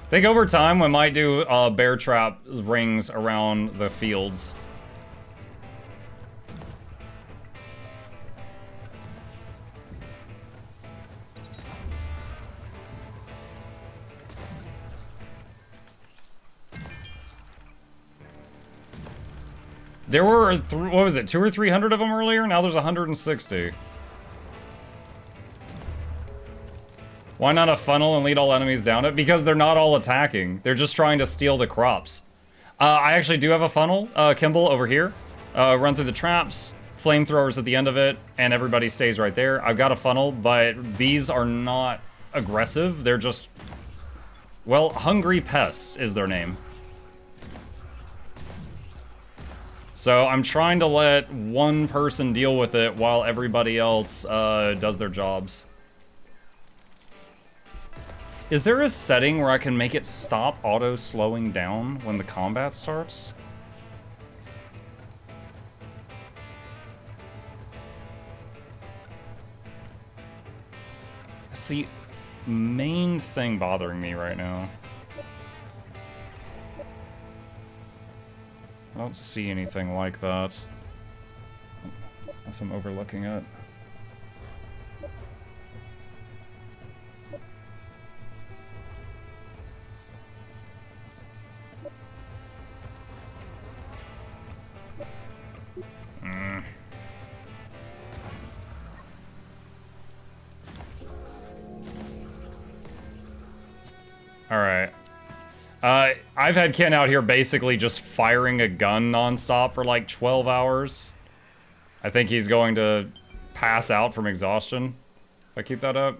Think over time we might do bear trap rings around the fields. There were, what was it, 200 or 300 of them earlier? Now there's 160. Why not a funnel and lead all enemies down it? Because they're not all attacking. They're just trying to steal the crops. I actually do have a funnel, Kimball, over here. Run through the traps, flamethrowers at the end of it, and everybody stays right there. I've got a funnel, but these are not aggressive. They're just, well, hungry pests is their name. So I'm trying to let one person deal with it while everybody else does their jobs. Is there a setting where I can make it stop auto slowing down when the combat starts? That's the main thing bothering me right now. I don't see anything like that. Unless I'm overlooking it. Alright. I've had Ken out here basically just firing a gun nonstop for like 12 hours. I think he's going to pass out from exhaustion if I keep that up.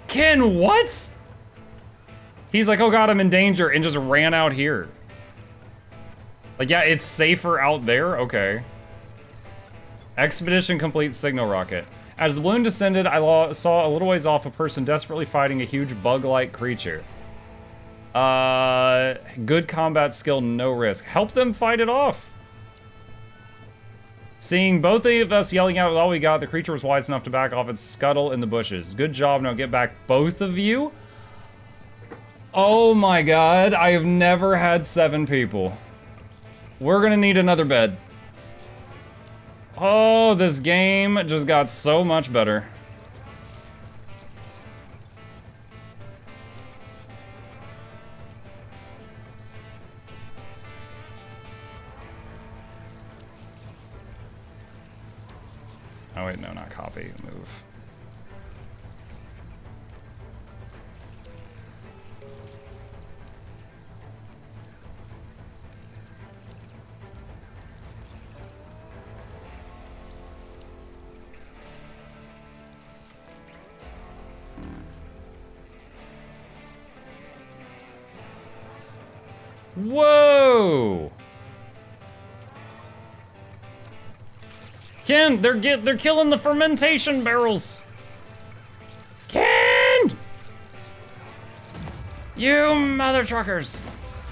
Ken, what? He's like, oh god, I'm in danger, and just ran out here. Like, yeah, it's safer out there? Okay. Expedition complete signal rocket. As the balloon descended, I saw a little ways off a person desperately fighting a huge bug-like creature. Good combat skill, no risk. Help them fight it off. Seeing both of us yelling out with all we got, the creature was wise enough to back off and scuttle in the bushes. Good job, now get back, both of you. Oh my god, I have never had 7 people. We're gonna need another bed. Oh, this game just got so much better. Oh wait, no, not copy, move. Whoa! Ken, they're killing the fermentation barrels. Ken! You mother truckers!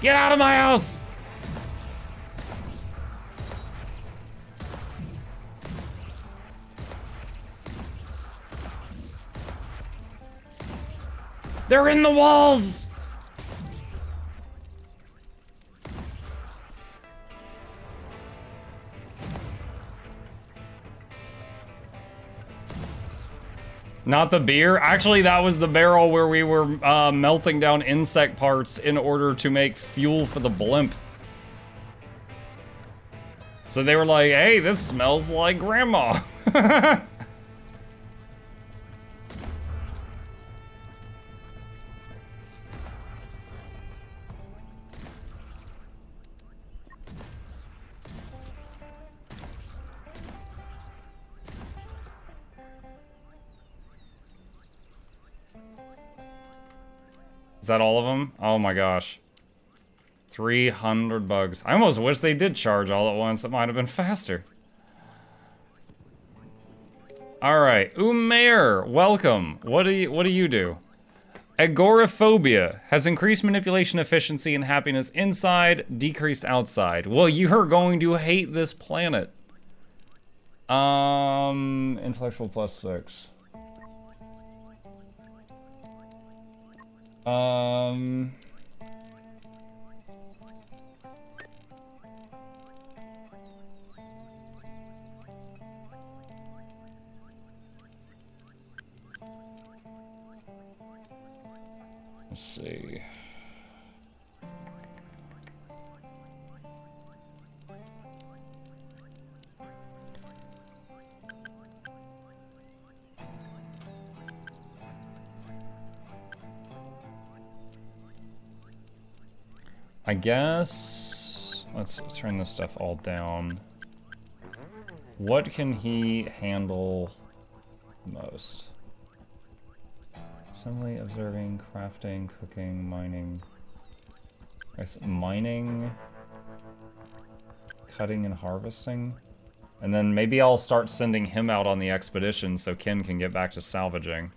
Get out of my house! They're in the walls! Not the beer? Actually, that was the barrel where we were melting down insect parts in order to make fuel for the blimp. So they were like, hey, this smells like grandma. Is that all of them? Oh my gosh. 300 bugs. I almost wish they did charge all at once. It might have been faster. All right, Umair, welcome. What do you do? Agoraphobia has increased manipulation efficiency and happiness inside, decreased outside. Well, you're going to hate this planet. Intellectual +6. Um... Let's see. I guess let's turn this stuff all down. What can he handle most? Assembly, observing, crafting, cooking, mining. I guess mining, cutting and harvesting. And then maybe I'll start sending him out on the expedition so Ken can get back to salvaging.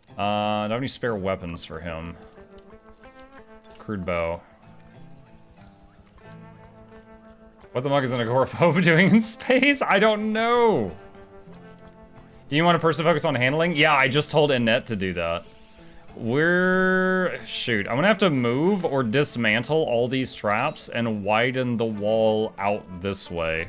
Do I have any spare weapons for him? Crude bow. What the fuck is an agoraphobe doing in space? I don't know. Do you want a person to focus on handling? Yeah, I just told Annette to do that. Shoot, I'm gonna have to move or dismantle all these traps and widen the wall out this way.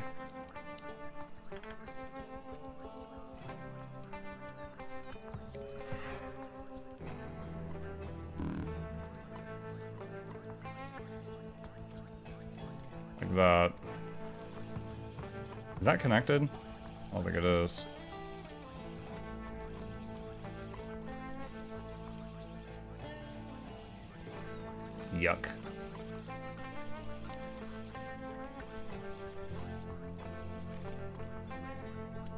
Like that. Is that connected? I don't think it is. Yuck.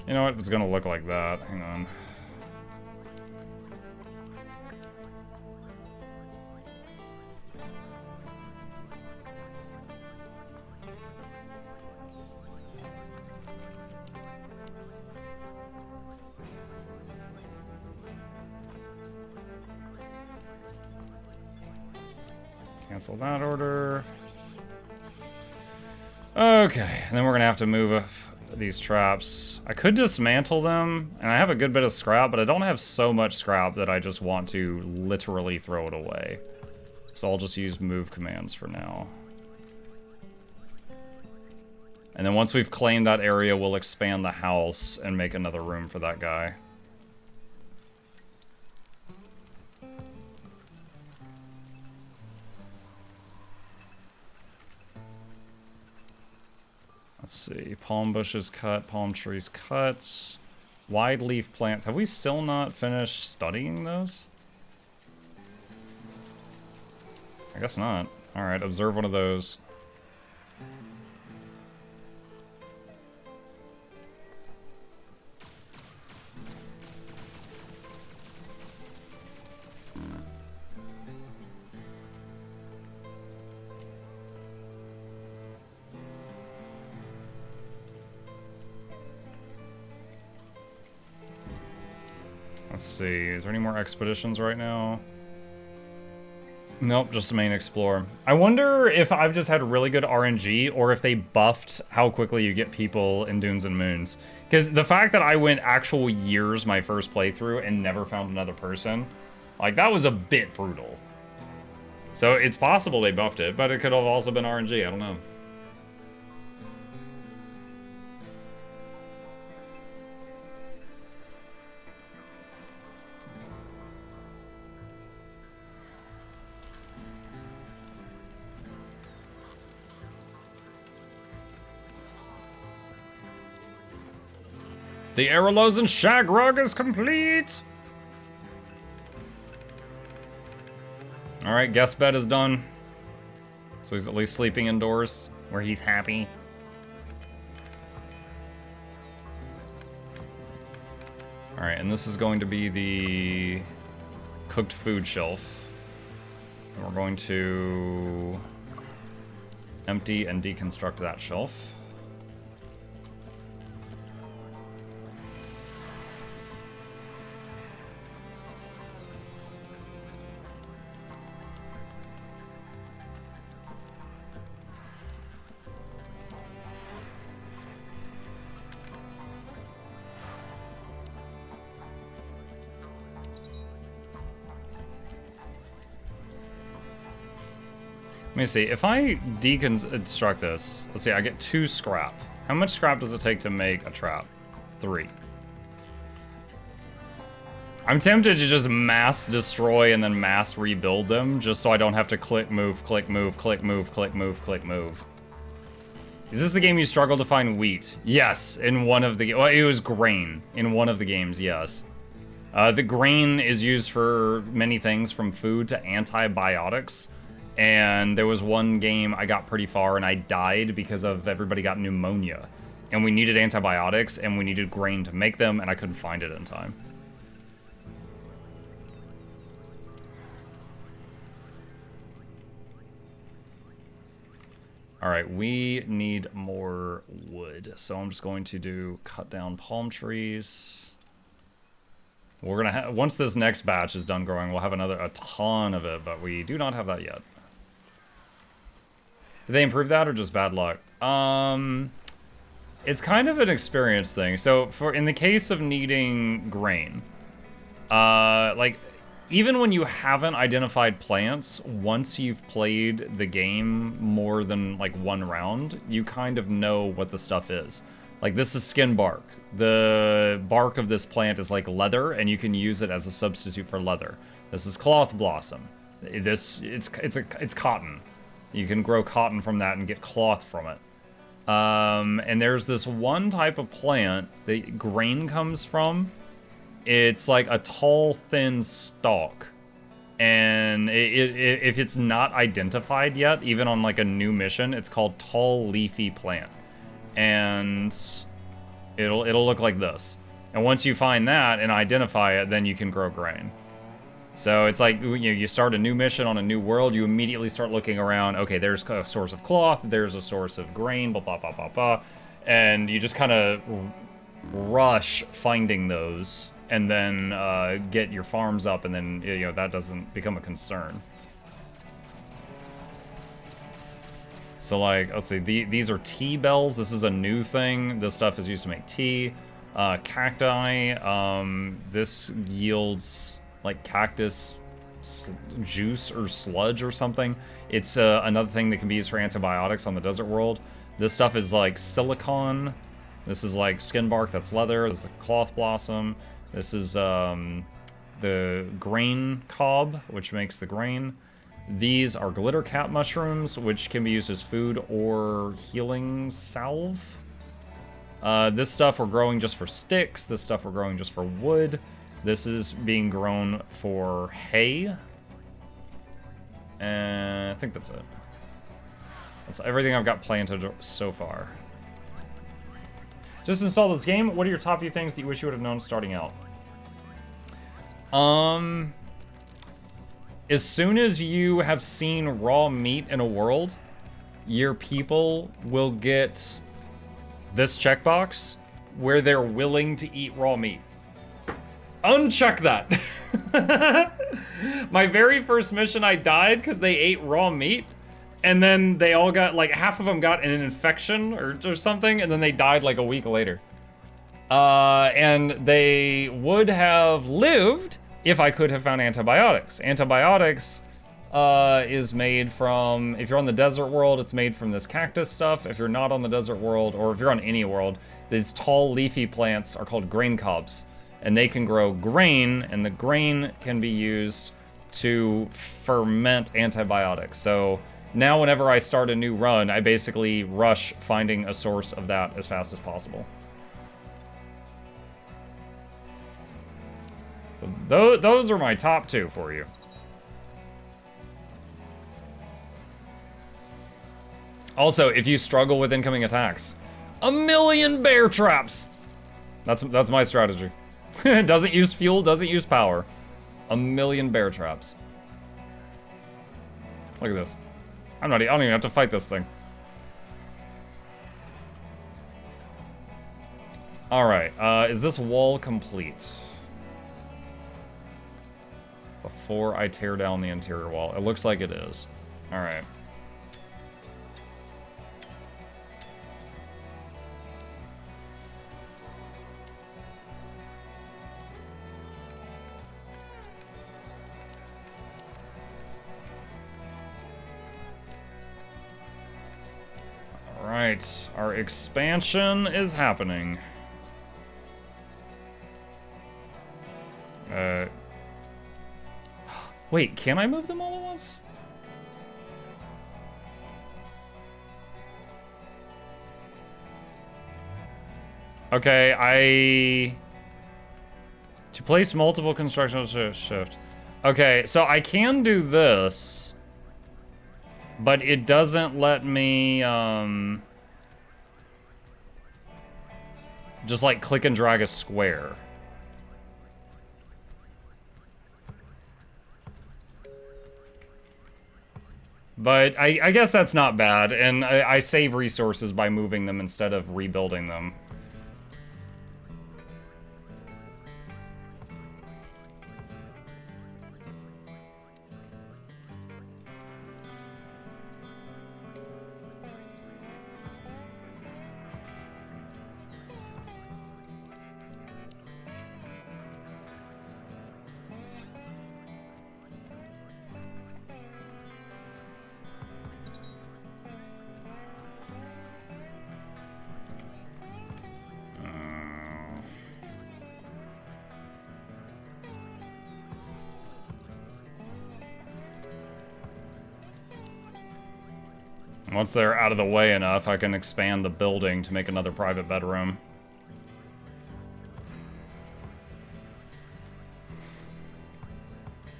You know what? It's gonna look like that. Hang on. Cancel that order. Okay, and then we're gonna have to move these traps. I could dismantle them, and I have a good bit of scrap, but I don't have so much scrap that I just want to literally throw it away. So I'll just use move commands for now. And then once we've claimed that area, we'll expand the house and make another room for that guy. Let's see, palm bushes cut, palm trees cut, wide leaf plants. Have we still not finished studying those? I guess not. All right, observe one of those. Let's see, is there any more expeditions right now? Nope, just the main explore. I wonder if I've just had really good RNG or if they buffed how quickly you get people in Dunes and Moons. Because the fact that I went actual years my first playthrough and never found another person, like that was a bit brutal. So it's possible they buffed it, but it could have also been RNG, I don't know. The Aralozen Shag Rug is complete! Alright, guest bed is done. So he's at least sleeping indoors, where he's happy. Alright, and this is going to be the cooked food shelf. And we're going to empty and deconstruct that shelf. Let me see, if I deconstruct this, let's see, I get 2 scrap. How much scrap does it take to make a trap? 3. I'm tempted to just mass destroy and then mass rebuild them, just so I don't have to click, move, click, move, click, move, click, move, click, move. Is this the game you struggle to find wheat? Yes, in one of the, well, it was grain. In one of the games, yes. The grain is used for many things, from food to antibiotics. And there was one game I got pretty far and I died because of everybody got pneumonia. And we needed antibiotics and we needed grain to make them and I couldn't find it in time. All right, we need more wood. So I'm just going to cut down palm trees. We're gonna have, once this next batch is done growing, we'll have a ton of it, but we do not have that yet. Did they improve that or just bad luck? It's kind of an experience thing. So in the case of needing grain, like even when you haven't identified plants, once you've played the game more than like 1 round, you kind of know what the stuff is. Like this is skin bark. The bark of this plant is like leather and you can use it as a substitute for leather. This is cloth blossom. It's cotton. You can grow cotton from that and get cloth from it. And there's this one type of plant that grain comes from. It's like a tall, thin stalk. And if it's not identified yet, even on like a new mission, it's called tall leafy plant. And it'll look like this. And once you find that and identify it, then you can grow grain. So it's like, you start a new mission on a new world, you immediately start looking around, okay, there's a source of cloth, there's a source of grain, blah, blah, blah, blah, blah. And you just kind of rush finding those and then get your farms up, and then, that doesn't become a concern. So like, let's see, these are tea bells. This is a new thing. This stuff is used to make tea. Cacti, this yields like cactus juice or sludge or something. It's another thing that can be used for antibiotics on the desert world. This stuff is like silicon. This is like skin bark, that's leather. This is the cloth blossom. This is the grain cob, which makes the grain. These are glitter cap mushrooms, which can be used as food or healing salve. This stuff we're growing just for sticks. This stuff we're growing just for wood. This is being grown for hay. And I think that's it. That's everything I've got planted so far. Just install this game. What are your top few things that you wish you would have known starting out? As soon as you have seen raw meat in a world, your people will get this checkbox where they're willing to eat raw meat. Uncheck that. My very first mission, I died because they ate raw meat. And then they all got, like, half of them got an infection or something, and then they died like a week later. And they would have lived if I could have found antibiotics. Antibiotics is made from, if you're on the desert world, it's made from this cactus stuff. If you're not on the desert world, or if you're on any world, these tall leafy plants are called grain cobs. And they can grow grain, and the grain can be used to ferment antibiotics. So now whenever I start a new run, I basically rush finding a source of that as fast as possible. So those are my top 2 for you. Also, if you struggle with incoming attacks, 1,000,000 bear traps! That's my strategy. Doesn't use fuel, doesn't use power. 1,000,000 bear traps. Look at this. I don't even have to fight this thing. Alright, is this wall complete? Before I tear down the interior wall. It looks like it is. Alright. Alright, our expansion is happening. Wait, can I move them all at once? Okay, to place multiple construction shift. Okay, so I can do this, but it doesn't let me, just like click and drag a square. But I guess that's not bad, and I save resources by moving them instead of rebuilding them. Once they're out of the way enough, I can expand the building to make another private bedroom.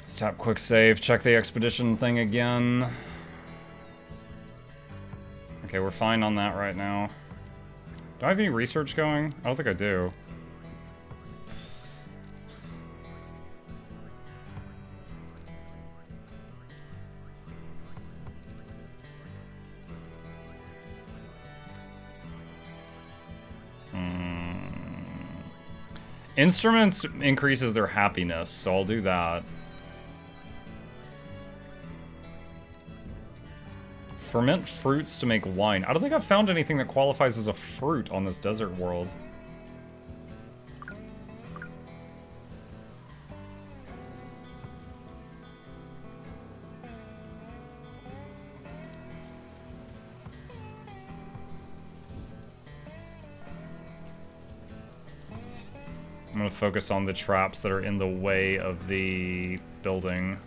Let's tap quick save, check the expedition thing again. Okay, we're fine on that right now. Do I have any research going? I don't think I do. Instruments increases their happiness, so I'll do that. Ferment fruits to make wine. I don't think I've found anything that qualifies as a fruit on this desert world. I'm gonna focus on the traps that are in the way of the building.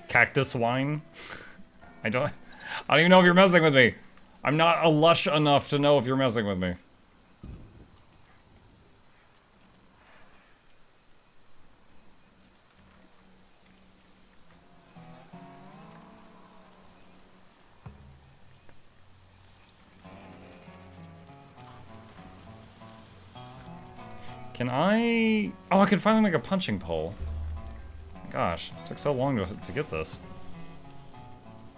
Cactus wine? I don't even know if you're messing with me. I'm not a lush enough to know if you're messing with me. Can I... Oh, I can finally make a punching pole. Gosh, it took so long to get this.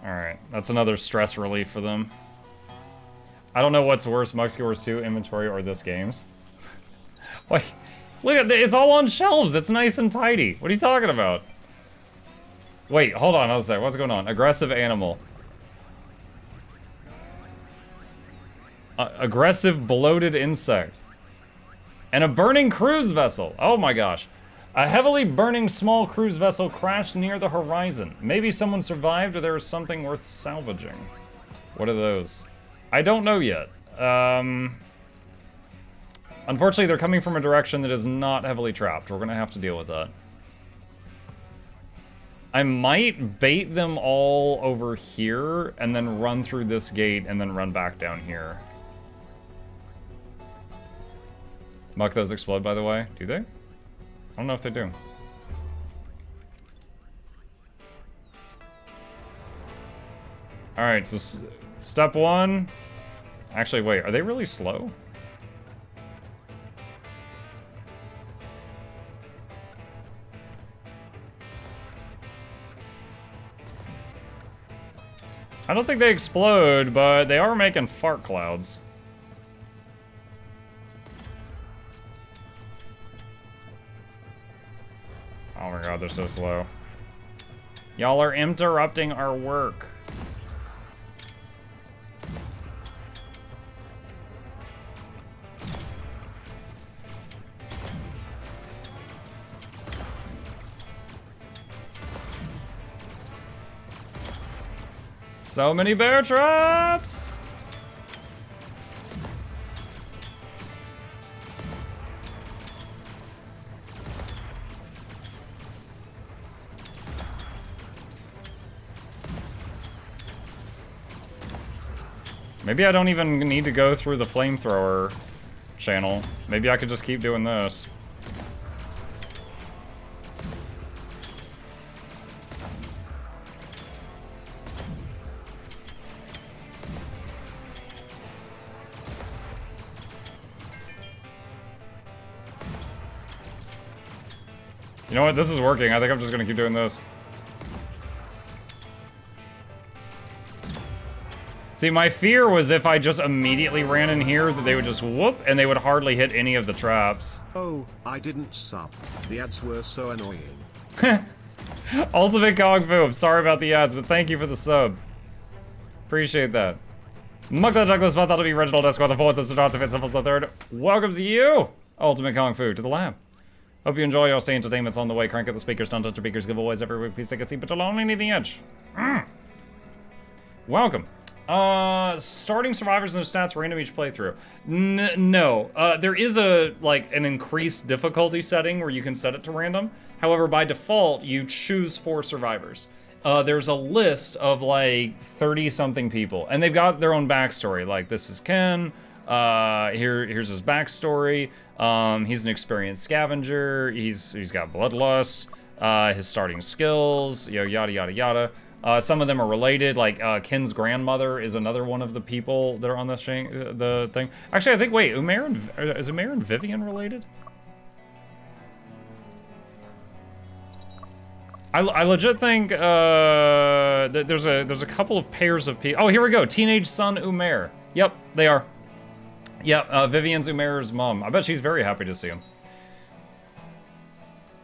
Alright, that's another stress relief for them. I don't know what's worse, Muxy Wars 2, inventory, or this game's. Wait, look at this, it's all on shelves, it's nice and tidy. What are you talking about? Wait, hold on, I'll say, what's going on? Aggressive animal. Aggressive bloated insect. And a burning cruise vessel. Oh my gosh. A heavily burning small cruise vessel crashed near the horizon. Maybe someone survived or there was something worth salvaging. What are those? I don't know yet. Unfortunately, they're coming from a direction that is not heavily trapped. We're gonna have to deal with that. I might bait them all over here and then run through this gate and then run back down here. Muck, those explode, by the way. Do they? I don't know if they do. Alright, so step one. Actually, wait, are they really slow? I don't think they explode, but they are making fart clouds. Oh my god, they're so slow. Y'all are interrupting our work. So many bear traps! Maybe I don't even need to go through the flamethrower channel. Maybe I could just keep doing this. You know what? This is working. I think I'm just gonna keep doing this. See, my fear was if I just immediately ran in here that they would just whoop and they would hardly hit any of the traps. Oh, I didn't sub. The ads were so annoying. Ultimate Kung Fu, I'm sorry about the ads, but thank you for the sub. Appreciate that. Mukluk Douglas, but that'll be Reginald Esquire the 4th, Mr. Johnson, Fitzsimmons the 3rd. Welcomes you, Ultimate Kung Fu, to the lab. Hope you enjoy your stay entertainment's on the way. Crank up the speakers, don't touch your speakers, giveaways every week. Please take a seat, but you'll only need the edge. Welcome. Starting survivors and stats random each playthrough. No, there is an increased difficulty setting where you can set it to random. However, by default, you choose 4 survivors. There's a list of like 30 something people, and they've got their own backstory. Like, this is Ken. Here's his backstory. He's an experienced scavenger. He's got bloodlust. His starting skills. Yada yada yada. Some of them are related. Like Ken's grandmother is another one of the people that are on the thing. Actually, I think is Umair and Vivian related? I legit think that there's a couple of pairs of people. Oh, here we go. Teenage son Umair. Yep, they are. Yep, Vivian's Umair's mom. I bet she's very happy to see him.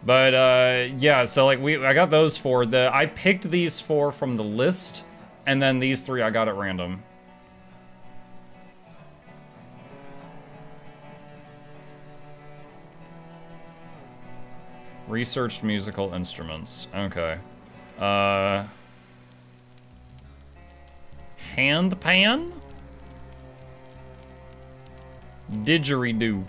But yeah, so like I got those 4. I picked these 4 from the list, and then these 3 I got at random. Researched musical instruments. Okay. Handpan? Didgeridoo.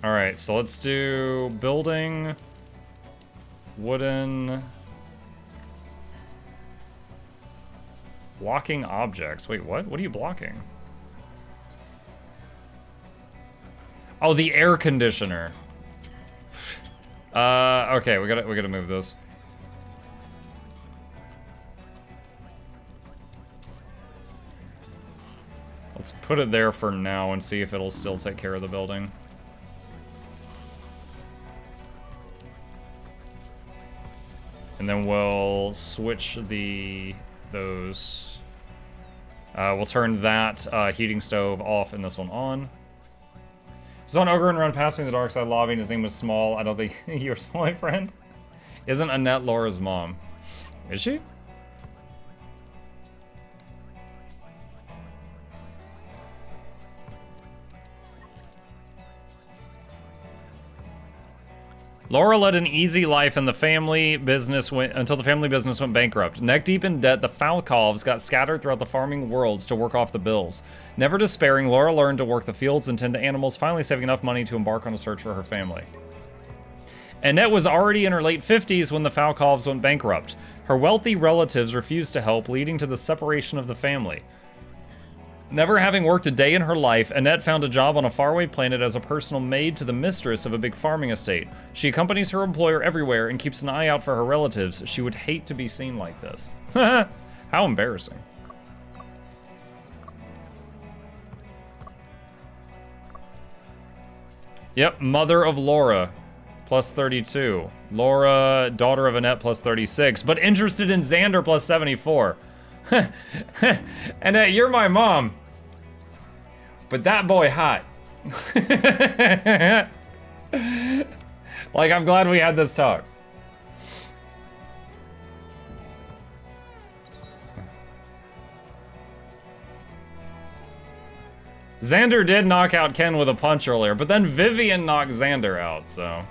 All right, so let's do building, wooden, blocking objects. Wait, what? What are you blocking? Oh, the air conditioner. Okay, we gotta move this. Let's put it there for now and see if it'll still take care of the building. And then we'll switch those. We'll turn that heating stove off and this one on. There's an ogre and run past me in the dark side lobby and his name was Small. I don't think you're my friend. Isn't Annette Laura's mom? Is she? Laura led an easy life in the family business until the family business went bankrupt. Neck deep in debt, the Falkovs got scattered throughout the farming worlds to work off the bills. Never despairing, Laura learned to work the fields and tend to animals, finally saving enough money to embark on a search for her family. Annette was already in her late 50s when the Falkovs went bankrupt. Her wealthy relatives refused to help, leading to the separation of the family. Never having worked a day in her life, Annette found a job on a faraway planet as a personal maid to the mistress of a big farming estate. She accompanies her employer everywhere and keeps an eye out for her relatives. She would hate to be seen like this. How embarrassing. Yep, mother of Laura, plus 32. Laura, daughter of Annette, plus 36. But interested in Xander, plus 74. Annette, you're my mom. But that boy hot. Like, I'm glad we had this talk. Xander did knock out Ken with a punch earlier, but then Vivian knocked Xander out, so.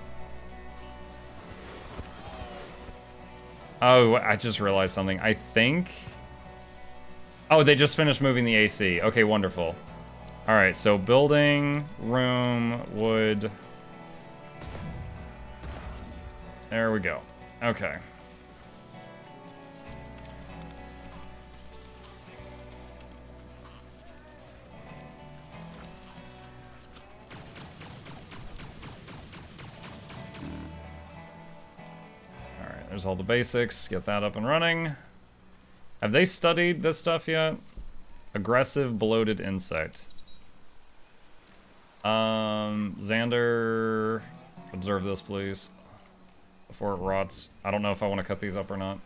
Oh, I just realized something. I think... Oh, they just finished moving the AC. Okay, wonderful. All right, so building, room, wood. There we go. Okay. All right, there's all the basics. Get that up and running. Have they studied this stuff yet? Aggressive bloated insect. Xander, observe this, please. Before it rots. I don't know if I want to cut these up or not.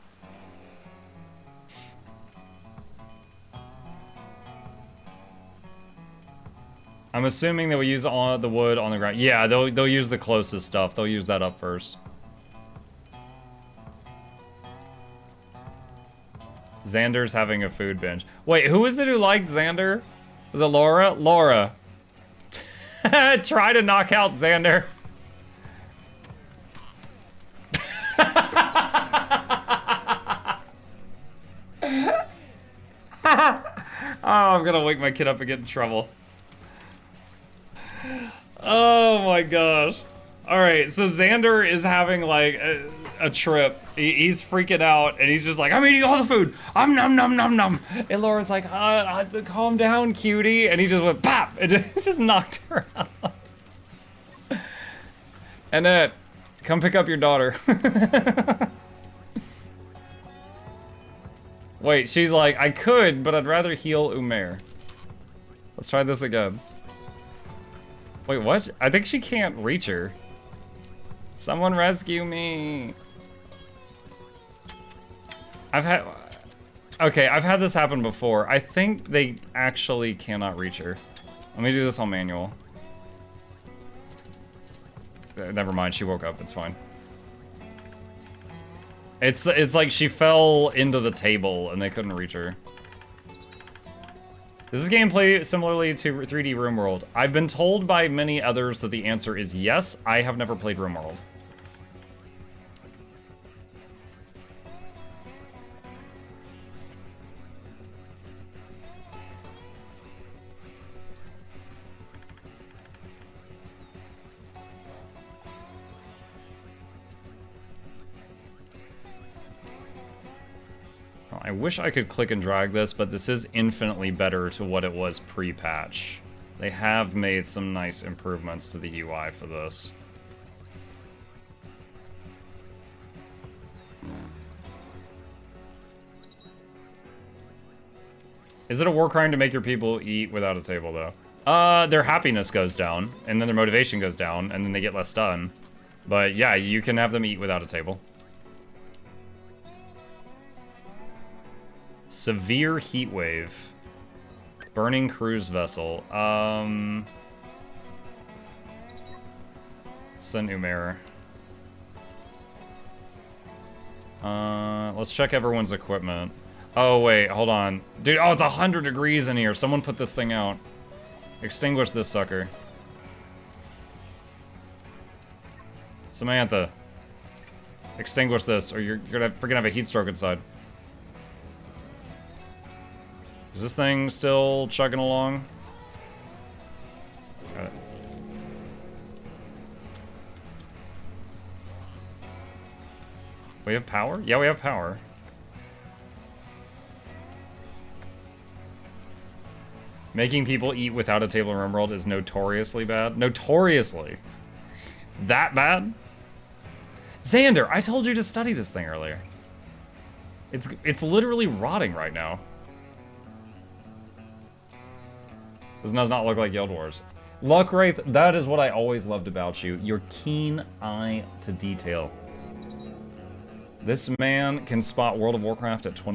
I'm assuming they will use all the wood on the ground. Yeah, they'll use the closest stuff. They'll use that up first. Xander's having a food binge. Wait, who is it who liked Xander? Was it Laura? Laura. Try to knock out Xander. Oh, I'm gonna wake my kid up and get in trouble. Oh my gosh. Alright, so Xander is having like a trip. He's freaking out and he's just like, I'm eating all the food. I'm nom nom nom nom. And Laura's like, calm down, cutie. And he just went pop and just knocked her out. Annette, come pick up your daughter. Wait, she's like, I could, but I'd rather heal Umair. Let's try this again. Wait, what? I think she can't reach her. Someone rescue me. I've had this happen before. I think they actually cannot reach her. Let me do this on manual. Never mind, she woke up, it's fine. It's like she fell into the table and they couldn't reach her. This is gameplay similarly to 3D RimWorld. I've been told by many others that the answer is yes. I have never played RimWorld. I wish I could click and drag this, but this is infinitely better to what it was pre-patch. They have made some nice improvements to the UI for this. Is it a war crime to make your people eat without a table, though? Their happiness goes down, and then their motivation goes down, and then they get less done. But yeah, you can have them eat without a table. Severe heat wave. Burning cruise vessel. Send Umair. Let's check everyone's equipment. Oh, wait, hold on. Dude, oh, it's 100 degrees in here. Someone put this thing out. Extinguish this sucker. Samantha. Extinguish this, or you're gonna freaking have a heat stroke inside. Is this thing still chugging along? Got it. We have power? Yeah, we have power. Making people eat without a table in RimWorld is notoriously bad. Notoriously. That bad? Xander, I told you to study this thing earlier. It's literally rotting right now. This does not look like Guild Wars. Luckwraith, that is what I always loved about you. Your keen eye to detail. This man can spot World of Warcraft at 20.